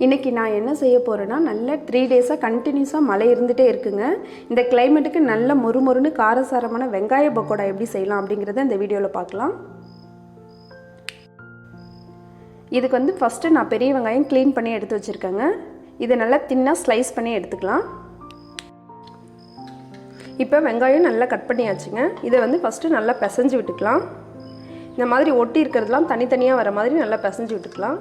இன்றைக்கி நான் என்ன செய்ய போகிறேன்னா, நல்ல 3 டேஸாக கண்டினியூஸாக மழை இருந்துகிட்டே இருக்குங்க. இந்த கிளைமேட்டுக்கு நல்ல மொறுமொறுன்னு காரசாரமான வெங்காய பக்கோடா எப்படி செய்யலாம் அப்படிங்கிறத இந்த வீடியோவில் பார்க்கலாம். இதுக்கு வந்து ஃபஸ்ட்டு நான் பெரிய வெங்காயம் க்ளீன் பண்ணி எடுத்து வச்சுருக்கேங்க. இதை நல்லா தின்னாக ஸ்லைஸ் பண்ணி எடுத்துக்கலாம். இப்போ வெங்காயம் நல்லா கட் பண்ணியாச்சுங்க. இதை வந்து ஃபஸ்ட்டு நல்லா பிசைஞ்சு விட்டுக்கலாம். இந்த மாதிரி ஒட்டி இருக்கிறதுலாம் தனித்தனியாக வர மாதிரி நல்லா பிசைஞ்சு விட்டுக்கலாம்.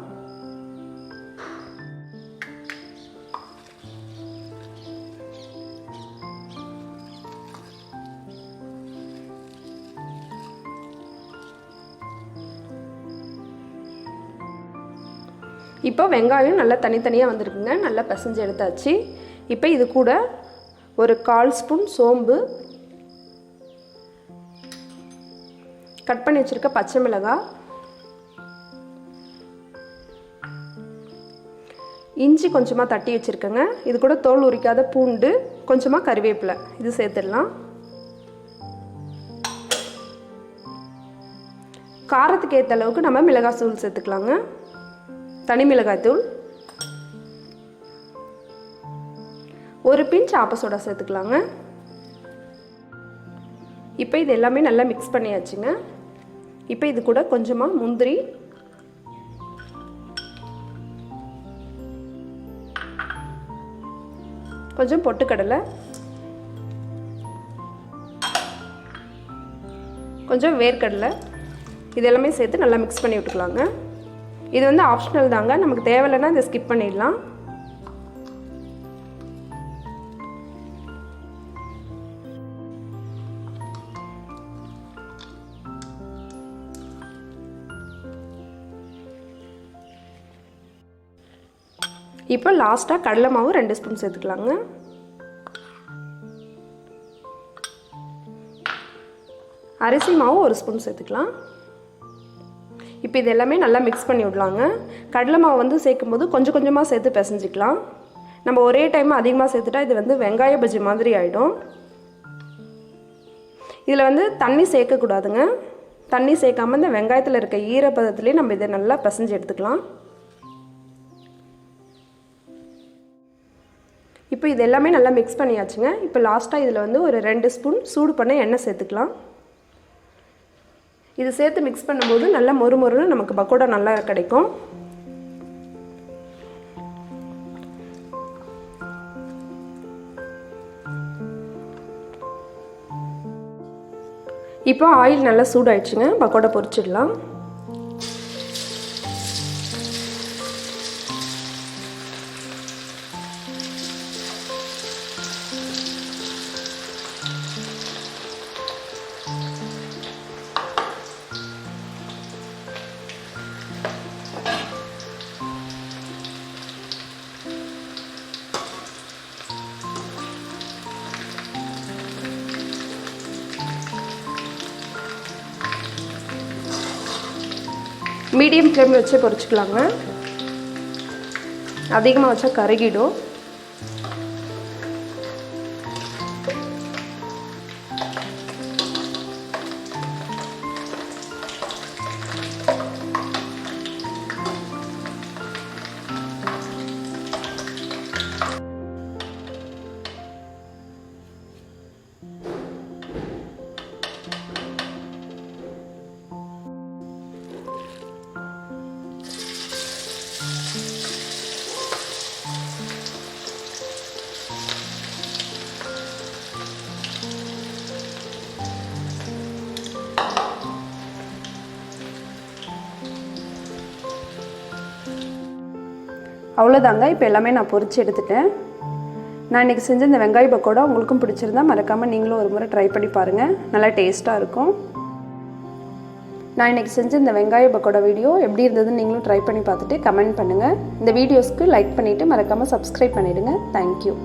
இப்போ வெங்காயம் நல்லா தனித்தனியாக வந்திருக்குங்க. நல்லா பிசைஞ்சு எடுத்தாச்சு. இப்போ இது கூட ஒரு 1/4 ஸ்பூன் சோம்பு, கட் பண்ணி வச்சுருக்க பச்சை மிளகாய், இஞ்சி கொஞ்சமாக தட்டி வச்சுருக்கேங்க. இது கூட தோல் உரிக்காத பூண்டு, கொஞ்சமாக கறிவேப்பிலை இது சேர்த்துடலாம். காரத்துக்கு ஏற்ற அளவுக்கு நம்ம மிளகாய் தூள் சேர்த்துக்கலாங்க. தனி மிளகாய் தூள், ஒரு பிஞ்ச் ஆப்ப சோடா சேர்த்துக்கலாங்க. இப்போ இது எல்லாமே நல்லா மிக்ஸ் பண்ணியாச்சுங்க. இப்போ இது கூட கொஞ்சமாக முந்திரி, கொஞ்சம் பொட்டுக்கடலை, கொஞ்சம் வேர்க்கடலை இது எல்லாமே சேர்த்து நல்லா மிக்ஸ் பண்ணி விட்டுக்கலாங்க. இது வந்து ஆப்ஷனல் தாங்க, நமக்கு தேவையில்லைன்னா இதை ஸ்கிப் பண்ணிடலாம். இப்போ லாஸ்ட்டாக கடலை மாவு 2 ஸ்பூன் சேர்த்துக்கலாங்க. அரிசி மாவு 1 ஸ்பூன் சேர்த்துக்கலாம். இப்போ இது எல்லாமே நல்லா மிக்ஸ் பண்ணி விடலாங்க. கடலை மாவு வந்து சேர்க்கும் போது கொஞ்சம் கொஞ்சமாக சேர்த்து பிசைஞ்சிக்கலாம். நம்ம ஒரே டைம் அதிகமாக சேர்த்துட்டா இது வந்து வெங்காய பஜ்ஜி மாதிரி ஆகிடும். இதில் வந்து தண்ணி சேர்க்கக்கூடாதுங்க. தண்ணி சேர்க்காமல் இந்த வெங்காயத்தில் இருக்க ஈரப்பதத்துலேயே நம்ம இதை நல்லா பிசைஞ்சு எடுத்துக்கலாம். இப்போ இது எல்லாமே நல்லா மிக்ஸ் பண்ணியாச்சுங்க. இப்போ லாஸ்ட்டாக இதில் வந்து ஒரு 2 ஸ்பூன் சூடு பண்ண எண்ணெய் சேர்த்துக்கலாம். இது சேர்த்து மிக்ஸ் பண்ணும்போது நல்லா மொறுமொறுன்னு நமக்கு பக்கோடா நல்லா கிடைக்கும். இப்போ ஆயில் நல்லா சூடாயிடுச்சுங்க. பக்கோடா பொரிச்சிடலாம். மீடியம் ஃப்ளேமில் வச்சு பொரிச்சிக்கலாங்க. அதிகமாக வச்சா கருகிடும். அவ்வளோதாங்க. இப்போ எல்லாமே நான் பொரிச்சு எடுத்துட்டேன். நான் இன்றைக்கி செஞ்ச இந்த வெங்காய பக்கோடா உங்களுக்கும் பிடிச்சிருந்தா மறக்காமல் நீங்களும் ஒரு முறை ட்ரை பண்ணி பாருங்கள். நல்லா டேஸ்ட்டாக இருக்கும். நான் இன்றைக்கி செஞ்ச இந்த வெங்காய பக்கோடா வீடியோ எப்படி இருந்ததுன்னு நீங்களும் ட்ரை பண்ணி பார்த்துட்டு கமெண்ட் பண்ணுங்கள். இந்த வீடியோஸ்க்கு லைக் பண்ணிவிட்டு மறக்காமல் சப்ஸ்கிரைப் பண்ணிவிடுங்க. தேங்க்யூ.